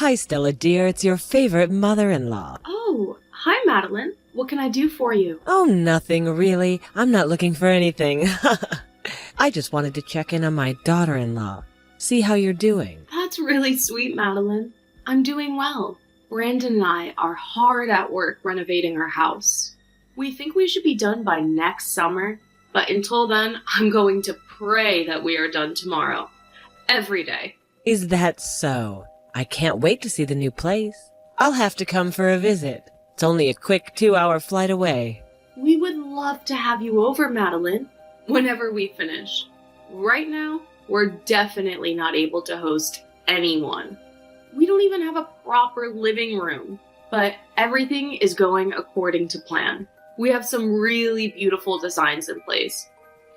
Hi, Stella dear, it's your favorite mother-in-law. Oh, hi, Madeline. What can I do for you? Oh, nothing, really. I'm not looking for anything. I just wanted to check in on my daughter-in-law. See how you're doing. That's really sweet, Madeline. I'm doing well. Brandon and I are hard at work renovating our house. We think we should be done by next summer, but until then, I'm going to pray that we are done tomorrow. Every day. Is that so? I can't wait to see the new place. I'll have to come for a visit. It's only a quick 2-hour flight away. We would love to have you over, Madeline, whenever we finish. Right now, we're definitely not able to host anyone. We don't even have a proper living room, but everything is going according to plan. We have some really beautiful designs in place.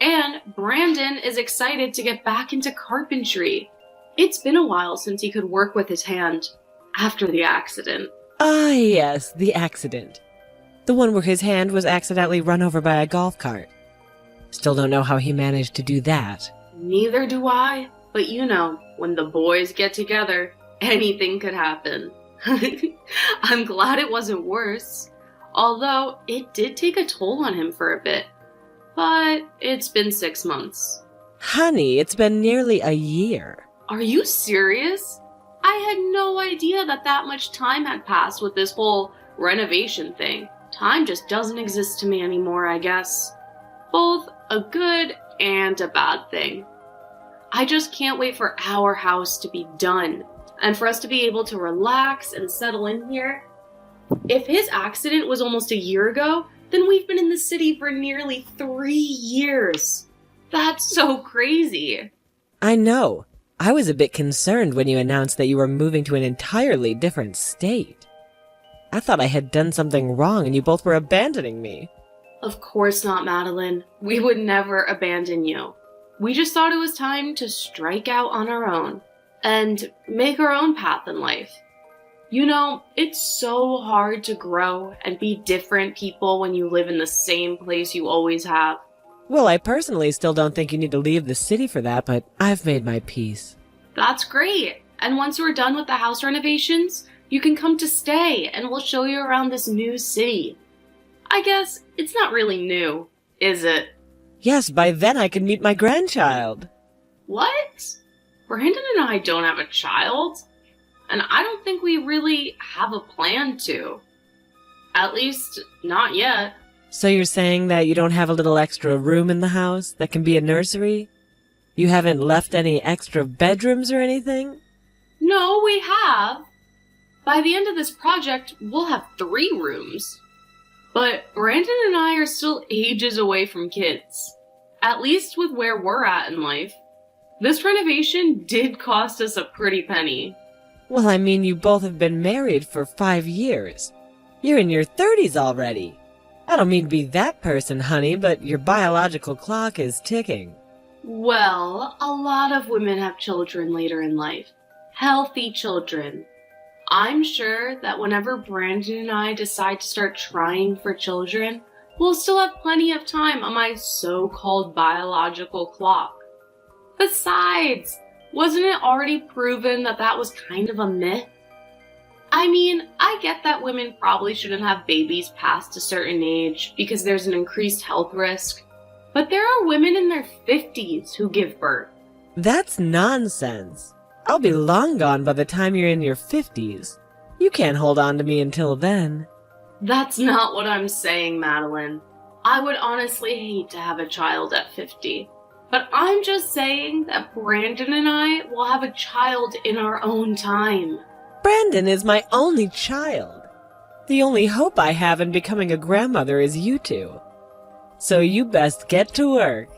And Brandon is excited to get back into carpentry. It's been a while since he could work with his hand after the accident. Ah, yes, the accident. The one where his hand was accidentally run over by a golf cart. Still don't know how he managed to do that. Neither do I, but you know, when the boys get together, anything could happen. I'm glad it wasn't worse, although it did take a toll on him for a bit. But it's been 6 months. Honey, it's been nearly a year. Are you serious? I had no idea that much time had passed with this whole renovation thing. Time just doesn't exist to me anymore, I guess. Both a good and a bad thing. I just can't wait for our house to be done and for us to be able to relax and settle in here. If his accident was almost a year ago, then we've been in the city for nearly 3 years. That's so crazy. I know. I was a bit concerned when you announced that you were moving to an entirely different state. I thought I had done something wrong and you both were abandoning me. Of course not, Madeline. We would never abandon you. We just thought it was time to strike out on our own and make our own path in life. You know, it's so hard to grow and be different people when you live in the same place you always have. Well, I personally still don't think you need to leave the city for that, but I've made my peace. That's great. And once we're done with the house renovations, you can come to stay and we'll show you around this new city. I guess it's not really new, is it? Yes, by then I can meet my grandchild. What? Brandon and I don't have a child, and I don't think we really have a plan to. At least, not yet. So you're saying that you don't have a little extra room in the house that can be a nursery? You haven't left any extra bedrooms or anything? No, we have. By the end of this project, we'll have 3 rooms. But Brandon and I are still ages away from kids. At least with where we're at in life. This renovation did cost us a pretty penny. Well, I mean, you both have been married for 5 years. You're in your 30s already. I don't mean to be that person, honey, but your biological clock is ticking. Well, a lot of women have children later in life. Healthy children. I'm sure that whenever Brandon and I decide to start trying for children, we'll still have plenty of time on my so-called biological clock. Besides, wasn't it already proven that was kind of a myth? I mean, I get that women probably shouldn't have babies past a certain age because there's an increased health risk, but there are women in their 50s who give birth. That's nonsense. I'll be long gone by the time you're in your 50s. You can't hold on to me until then. That's not what I'm saying, Madeline. I would honestly hate to have a child at 50. But I'm just saying that Brandon and I will have a child in our own time. Brandon is my only child. The only hope I have in becoming a grandmother is you two. So you best get to work.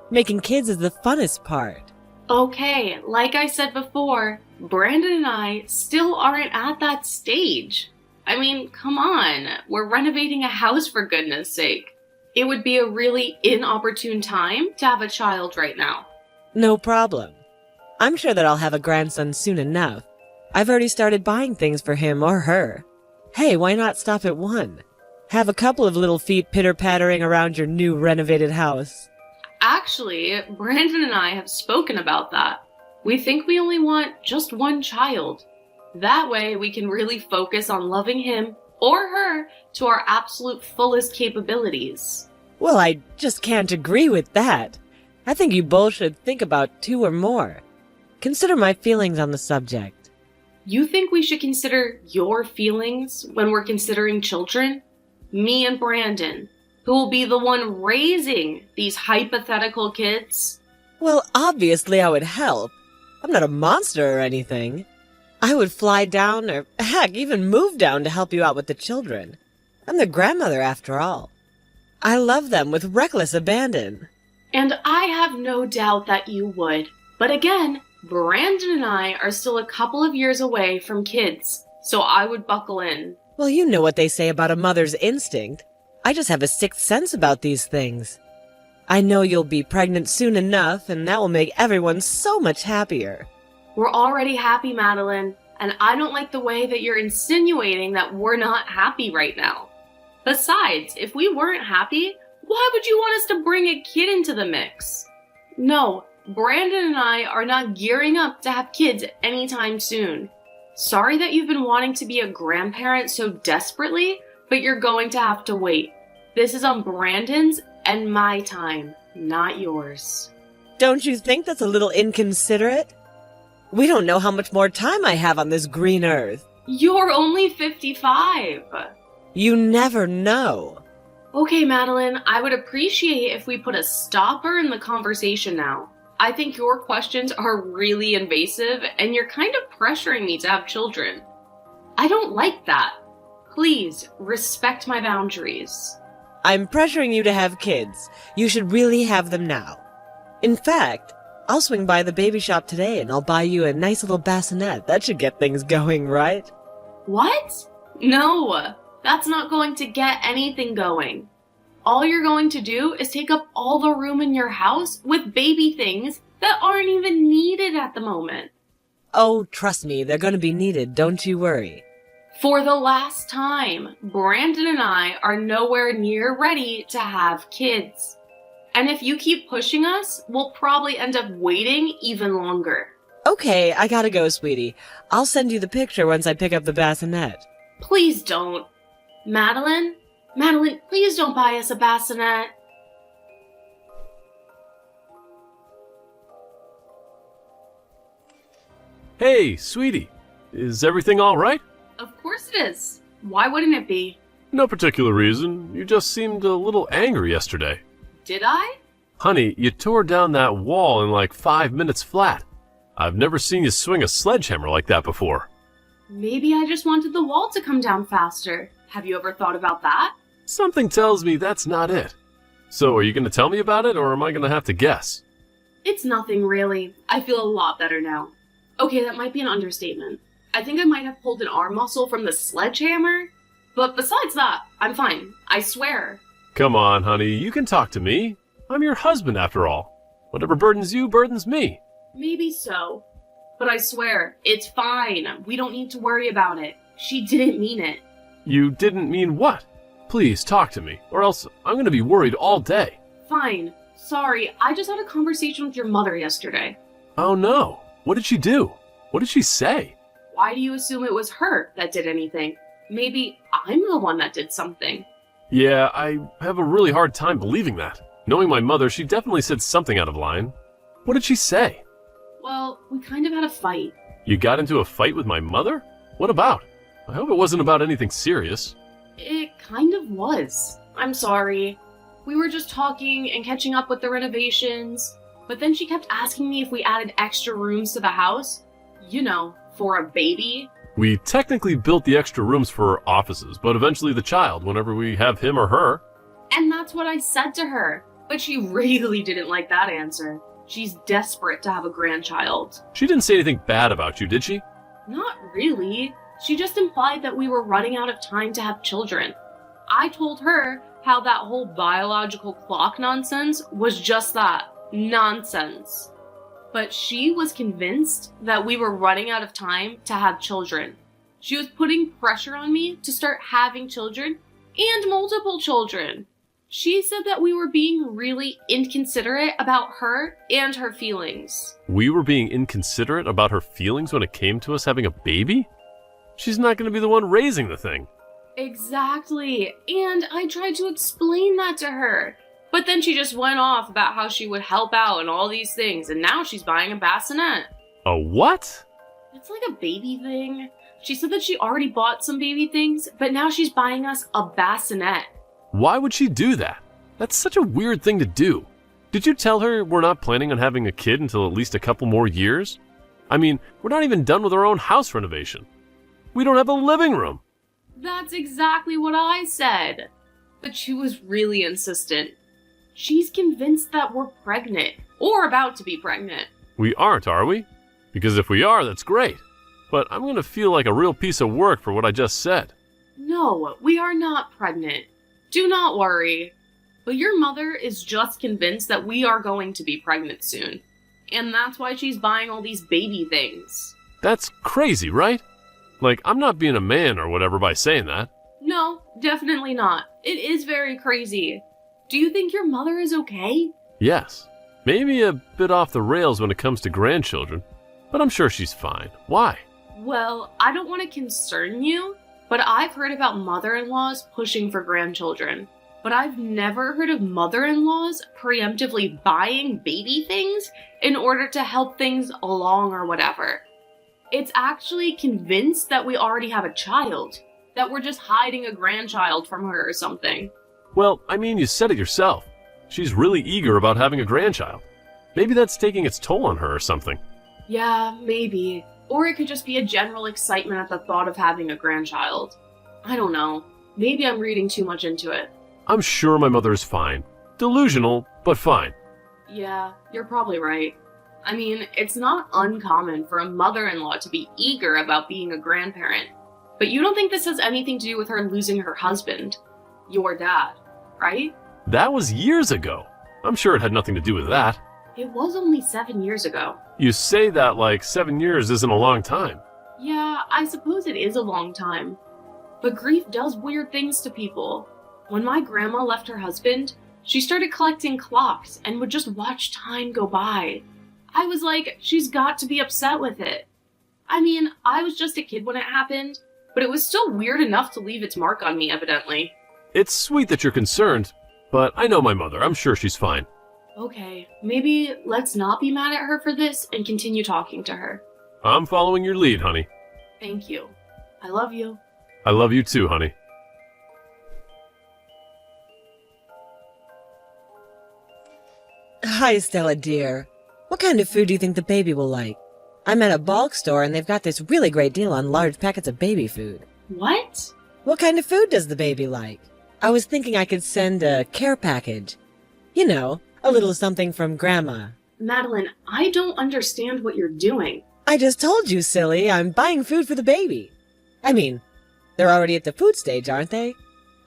Making kids is the funnest part. Okay, like I said before, Brandon and I still aren't at that stage. I mean, come on, we're renovating a house for goodness sake. It would be a really inopportune time to have a child right now. No problem. I'm sure that I'll have a grandson soon enough. I've already started buying things for him or her. Hey, why not stop at one? Have a couple of little feet pitter-pattering around your new renovated house. Actually, Brandon and I have spoken about that. We think we only want just one child. That way we can really focus on loving him or her to our absolute fullest capabilities. Well, I just can't agree with that. I think you both should think about 2 or more. Consider my feelings on the subject. You think we should consider your feelings when we're considering children? Me and Brandon, who will be the one raising these hypothetical kids? Well, obviously I would help. I'm not a monster or anything. I would fly down or, heck, even move down to help you out with the children. I'm their grandmother after all. I love them with reckless abandon. And I have no doubt that you would. But again, Brandon and I are still a couple of years away from kids, so I would buckle in. Well, you know what they say about a mother's instinct. I just have a sixth sense about these things. I know you'll be pregnant soon enough, and that will make everyone so much happier. We're already happy, Madeline, and I don't like the way that you're insinuating that we're not happy right now. Besides, if we weren't happy, why would you want us to bring a kid into the mix? No, Brandon and I are not gearing up to have kids anytime soon. Sorry that you've been wanting to be a grandparent so desperately, but you're going to have to wait. This is on Brandon's and my time, not yours. Don't you think that's a little inconsiderate? We don't know how much more time I have on this green earth. You're only 55. You never know. Okay, Madeline, I would appreciate if we put a stopper in the conversation now. I think your questions are really invasive, and you're kind of pressuring me to have children. I don't like that. Please, respect my boundaries. I'm pressuring you to have kids. You should really have them now. In fact, I'll swing by the baby shop today and I'll buy you a nice little bassinet. That should get things going, right? What? No, that's not going to get anything going. All you're going to do is take up all the room in your house with baby things that aren't even needed at the moment. Oh, trust me, they're going to be needed, don't you worry. For the last time, Brandon and I are nowhere near ready to have kids. And if you keep pushing us, we'll probably end up waiting even longer. Okay, I gotta go, sweetie. I'll send you the picture once I pick up the bassinet. Please don't. Madeline, please don't buy us a bassinet. Hey, sweetie. Is everything all right? Of course it is. Why wouldn't it be? No particular reason. You just seemed a little angry yesterday. Did I? Honey, you tore down that wall in like 5 minutes flat. I've never seen you swing a sledgehammer like that before. Maybe I just wanted the wall to come down faster. Have you ever thought about that? Something tells me that's not it. So are you going to tell me about it, or am I going to have to guess? It's nothing really. I feel a lot better now. Okay, that might be an understatement. I think I might have pulled an arm muscle from the sledgehammer. But besides that, I'm fine. I swear. Come on, honey, you can talk to me. I'm your husband after all. Whatever burdens you burdens me. Maybe so. But I swear, it's fine. We don't need to worry about it. She didn't mean it. You didn't mean what? Please talk to me, or else I'm going to be worried all day. Fine. Sorry, I just had a conversation with your mother yesterday. Oh no. What did she do? What did she say? Why do you assume it was her that did anything? Maybe I'm the one that did something. Yeah, I have a really hard time believing that. Knowing my mother, she definitely said something out of line. What did she say? Well, we kind of had a fight. You got into a fight with my mother? What about? I hope it wasn't about anything serious. It kind of was. I'm sorry. We were just talking and catching up with the renovations, but then she kept asking me if we added extra rooms to the house. You know, for a baby. We technically built the extra rooms for offices, but eventually the child, whenever we have him or her. And that's what I said to her, but she really didn't like that answer. She's desperate to have a grandchild. She didn't say anything bad about you, did she? Not really. She just implied that we were running out of time to have children. I told her how that whole biological clock nonsense was just that, nonsense. But she was convinced that we were running out of time to have children. She was putting pressure on me to start having children and multiple children. She said that we were being really inconsiderate about her and her feelings. We were being inconsiderate about her feelings when it came to us having a baby? She's not going to be the one raising the thing. Exactly. And I tried to explain that to her. But then she just went off about how she would help out and all these things, and now she's buying a bassinet. A what? It's like a baby thing. She said that she already bought some baby things, but now she's buying us a bassinet. Why would she do that? That's such a weird thing to do. Did you tell her we're not planning on having a kid until at least a couple more years? I mean, we're not even done with our own house renovation. We don't have a living room. That's exactly what I said. But she was really insistent. She's convinced that we're pregnant, or about to be pregnant. We aren't, are we? Because if we are, that's great. But I'm going to feel like a real piece of work for what I just said. No, we are not pregnant. Do not worry. But your mother is just convinced that we are going to be pregnant soon. And that's why she's buying all these baby things. That's crazy, right? Like, I'm not being a man or whatever by saying that. No, definitely not. It is very crazy. Do you think your mother is okay? Yes. Maybe a bit off the rails when it comes to grandchildren. But I'm sure she's fine. Why? Well, I don't want to concern you, but I've heard about mother-in-laws pushing for grandchildren. But I've never heard of mother-in-laws preemptively buying baby things in order to help things along or whatever. It's actually convinced that we already have a child, that we're just hiding a grandchild from her or something. Well, I mean, you said it yourself. She's really eager about having a grandchild. Maybe that's taking its toll on her or something. Yeah, maybe. Or it could just be a general excitement at the thought of having a grandchild. I don't know. Maybe I'm reading too much into it. I'm sure my mother is fine. Delusional, but fine. Yeah, you're probably right. I mean, it's not uncommon for a mother-in-law to be eager about being a grandparent. But you don't think this has anything to do with her losing her husband, your dad, right? That was years ago. I'm sure it had nothing to do with that. It was only 7 years ago. You say that like 7 years isn't a long time. Yeah, I suppose it is a long time. But grief does weird things to people. When my grandma left her husband, she started collecting clocks and would just watch time go by. I was like, she's got to be upset with it. I mean, I was just a kid when it happened, but it was still weird enough to leave its mark on me, evidently. It's sweet that you're concerned, but I know my mother. I'm sure she's fine. Okay, maybe let's not be mad at her for this and continue talking to her. I'm following your lead, honey. Thank you. I love you. I love you too, honey. Hi, Stella dear. What kind of food do you think the baby will like? I'm at a bulk store and they've got this really great deal on large packets of baby food. What? What kind of food does the baby like? I was thinking I could send a care package. You know, a little something from Grandma. Madeline, I don't understand what you're doing. I just told you, silly, I'm buying food for the baby. I mean, they're already at the food stage, aren't they?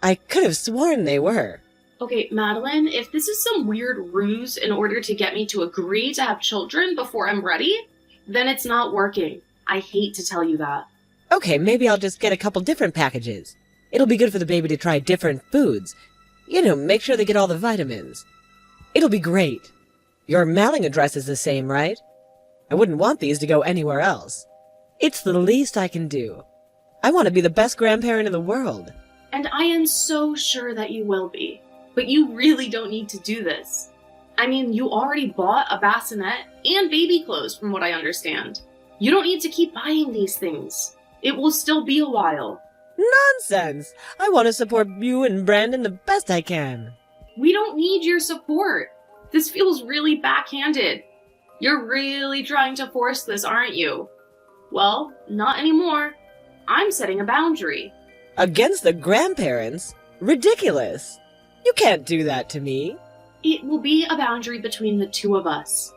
I could have sworn they were. Okay, Madeline, if this is some weird ruse in order to get me to agree to have children before I'm ready, then it's not working. I hate to tell you that. Okay, maybe I'll just get a couple different packages. It'll be good for the baby to try different foods. You know, make sure they get all the vitamins. It'll be great. Your mailing address is the same, right? I wouldn't want these to go anywhere else. It's the least I can do. I want to be the best grandparent in the world. And I am so sure that you will be. But you really don't need to do this. I mean, you already bought a bassinet and baby clothes, from what I understand. You don't need to keep buying these things. It will still be a while. Nonsense! I want to support you and Brandon the best I can. We don't need your support. This feels really backhanded. You're really trying to force this, aren't you? Well, not anymore. I'm setting a boundary. Against the grandparents? Ridiculous! You can't do that to me. It will be a boundary between the two of us.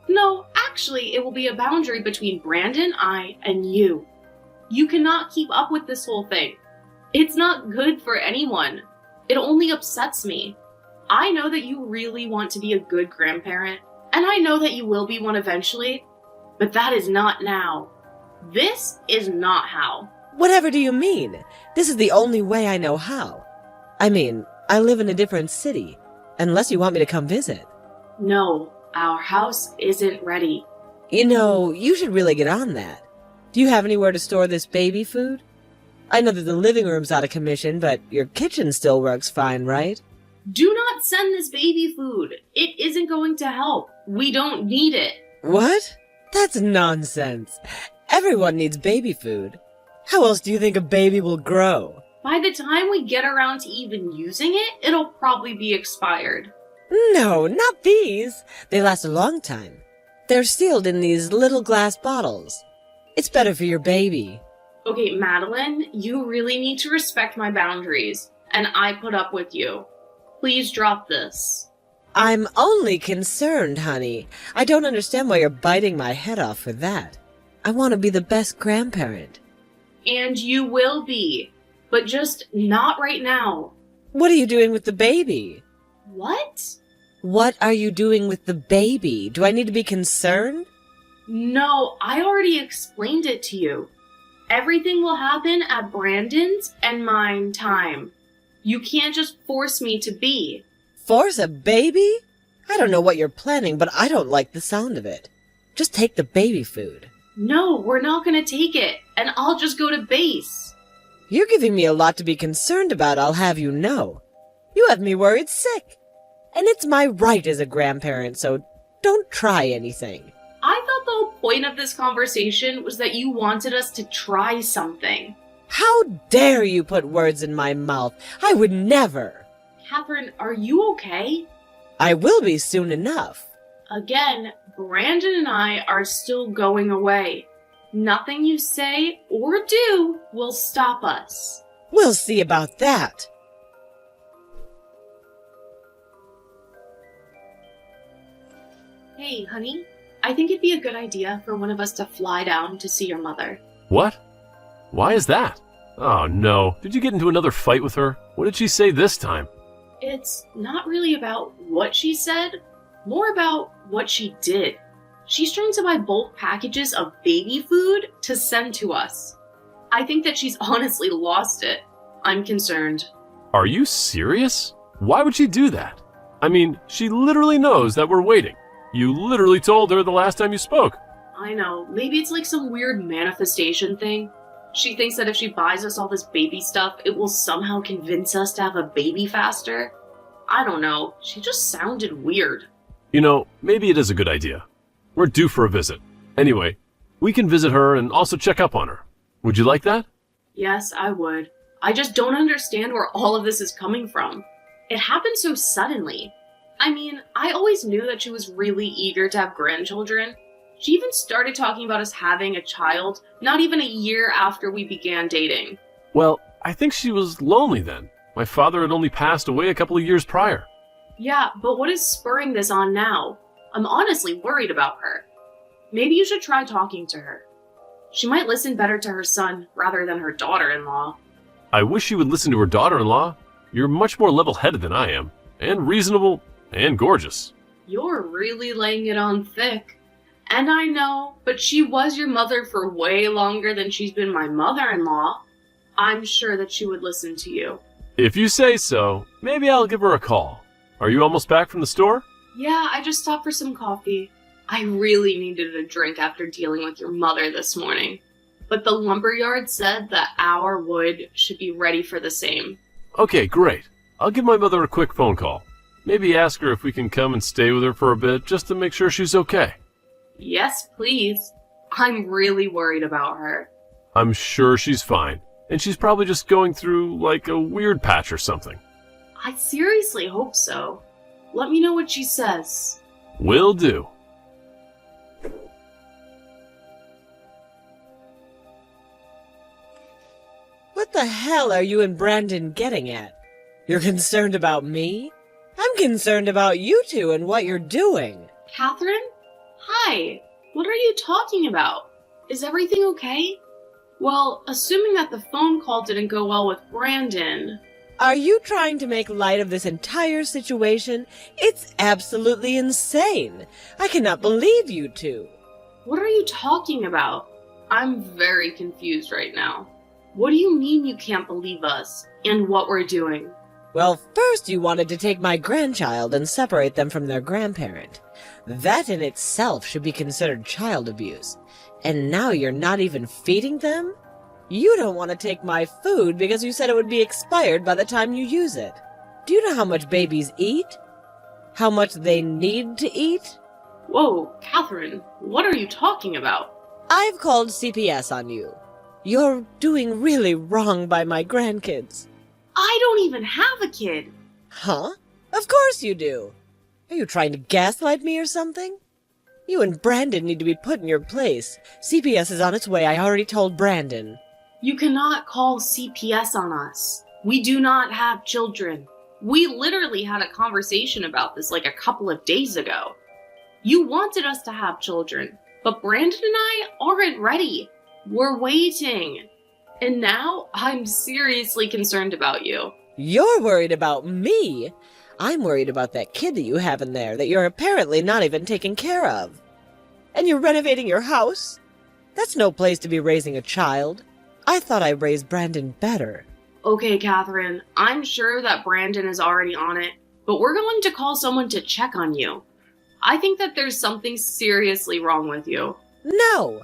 No, actually, it will be a boundary between Brandon, I, and you. You cannot keep up with this whole thing. It's not good for anyone. It only upsets me. I know that you really want to be a good grandparent, and I know that you will be one eventually, but that is not now. This is not how. Whatever do you mean? This is the only way I know how. I mean, I live in a different city, unless you want me to come visit. No, our house isn't ready. You know, you should really get on that. Do you have anywhere to store this baby food? I know that the living room's out of commission, but your kitchen still works fine, right? Do not send this baby food. It isn't going to help. We don't need it. What? That's nonsense. Everyone needs baby food. How else do you think a baby will grow? By the time we get around to even using it, it'll probably be expired. No, not these. They last a long time. They're sealed in these little glass bottles. It's better for your baby. Okay, Madeline, you really need to respect my boundaries, and I put up with you. Please drop this. I'm only concerned, honey. I don't understand why you're biting my head off for that. I want to be the best grandparent. And you will be, but just not right now. What are you doing with the baby? What? What are you doing with the baby? Do I need to be concerned? No, I already explained it to you. Everything will happen at Brandon's and mine time. You can't just force me to be. Force a baby? I don't know what you're planning, but I don't like the sound of it. Just take the baby food. No, we're not gonna take it, and I'll just go to base. You're giving me a lot to be concerned about, I'll have you know. You have me worried sick. And it's my right as a grandparent, so don't try anything. I thought the whole point of this conversation was that you wanted us to try something. How dare you put words in my mouth? I would never. Catherine, are you okay? I will be soon enough. Again, Brandon and I are still going away. Nothing you say or do will stop us. We'll see about that. Hey, honey, I think it'd be a good idea for one of us to fly down to see your mother. What? Why is that? Oh no, did you get into another fight with her? What did she say this time? It's not really about what she said, more about what she did. She's trying to buy bulk packages of baby food to send to us. I think that she's honestly lost it. I'm concerned. Are you serious? Why would she do that? I mean, she literally knows that we're waiting. You literally told her the last time you spoke. I know, maybe it's like some weird manifestation thing. She thinks that if she buys us all this baby stuff, it will somehow convince us to have a baby faster. I don't know, she just sounded weird. You know, maybe it is a good idea. We're due for a visit. Anyway, we can visit her and also check up on her. Would you like that? Yes, I would. I just don't understand where all of this is coming from. It happened so suddenly. I mean, I always knew that she was really eager to have grandchildren. She even started talking about us having a child not even a year after we began dating. Well, I think she was lonely then. My father had only passed away a couple of years prior. Yeah, but what is spurring this on now? I'm honestly worried about her. Maybe you should try talking to her. She might listen better to her son rather than her daughter-in-law. I wish she would listen to her daughter-in-law. You're much more level-headed than I am, and reasonable, and gorgeous. You're really laying it on thick. And I know, but she was your mother for way longer than she's been my mother-in-law. I'm sure that she would listen to you. If you say so, maybe I'll give her a call. Are you almost back from the store? Yeah, I just stopped for some coffee. I really needed a drink after dealing with your mother this morning. But the lumberyard said that our wood should be ready for the same. Okay, great. I'll give my mother a quick phone call. Maybe ask her if we can come and stay with her for a bit just to make sure she's okay. Yes, please. I'm really worried about her. I'm sure she's fine, and she's probably just going through like a weird patch or something. I seriously hope so. Let me know what she says. Will do. What the hell are you and Brandon getting at? You're concerned about me? I'm concerned about you two and what you're doing. Catherine? Hi. What are you talking about? Is everything okay? Well, assuming that the phone call didn't go well with Brandon... Are you trying to make light of this entire situation? It's absolutely insane. I cannot believe you two. What are you talking about? I'm very confused right now. What do you mean you can't believe us and what we're doing? Well, first you wanted to take my grandchild and separate them from their grandparent. That in itself should be considered child abuse. And now you're not even feeding them? You don't want to take my food because you said it would be expired by the time you use it. Do you know how much babies eat? How much they need to eat? Whoa, Catherine, what are you talking about? I've called CPS on you. You're doing really wrong by my grandkids. I don't even have a kid. Huh? Of course you do. Are you trying to gaslight me or something? You and Brandon need to be put in your place. CPS is on its way. I already told Brandon. You cannot call CPS on us. We do not have children. We literally had a conversation about this like a couple of days ago. You wanted us to have children, but Brandon and I aren't ready. We're waiting. And now I'm seriously concerned about you. You're worried about me? I'm worried about that kid that you have in there that you're apparently not even taking care of. And you're renovating your house? That's no place to be raising a child. I thought I raised Brandon better. Okay, Catherine, I'm sure that Brandon is already on it, but we're going to call someone to check on you. I think that there's something seriously wrong with you. No!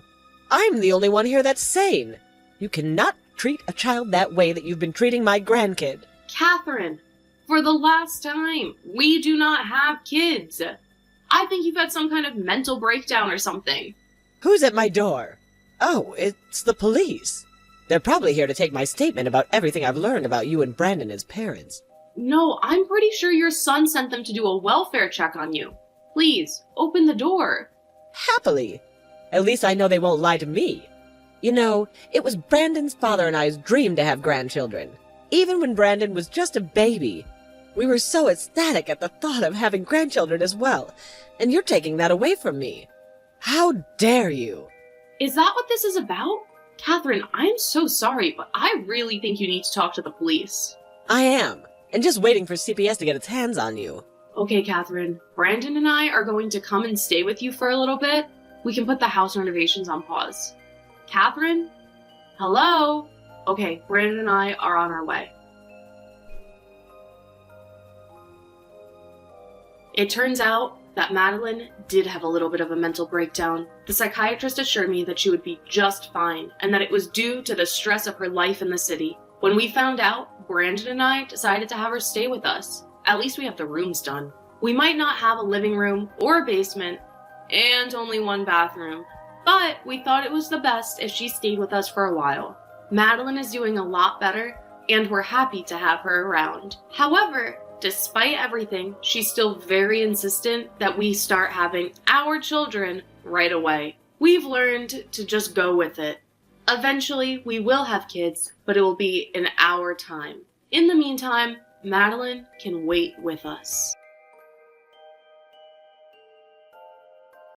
I'm the only one here that's sane. You cannot treat a child that way that you've been treating my grandkid. Catherine, for the last time, we do not have kids. I think you've had some kind of mental breakdown or something. Who's at my door? Oh, it's the police. They're probably here to take my statement about everything I've learned about you and Brandon as parents. No, I'm pretty sure your son sent them to do a welfare check on you. Please, open the door. Happily. At least I know they won't lie to me. You know, it was Brandon's father and I's dream to have grandchildren. Even when Brandon was just a baby. We were so ecstatic at the thought of having grandchildren as well. And you're taking that away from me. How dare you? Is that what this is about? Catherine, I'm so sorry, but I really think you need to talk to the police. I am. And just waiting for CPS to get its hands on you. Okay, Catherine. Brandon and I are going to come and stay with you for a little bit. We can put the house renovations on pause. Catherine? Hello? Okay, Brandon and I are on our way. It turns out that Madeline did have a little bit of a mental breakdown. The psychiatrist assured me that she would be just fine and that it was due to the stress of her life in the city. When we found out, Brandon and I decided to have her stay with us. At least we have the rooms done. We might not have a living room or a basement and only one bathroom, but we thought it was the best if she stayed with us for a while. Madeline is doing a lot better and we're happy to have her around. However, despite everything, she's still very insistent that we start having our children right away. We've learned to just go with it. Eventually, we will have kids, but it will be in our time. In the meantime, Madeline can wait with us.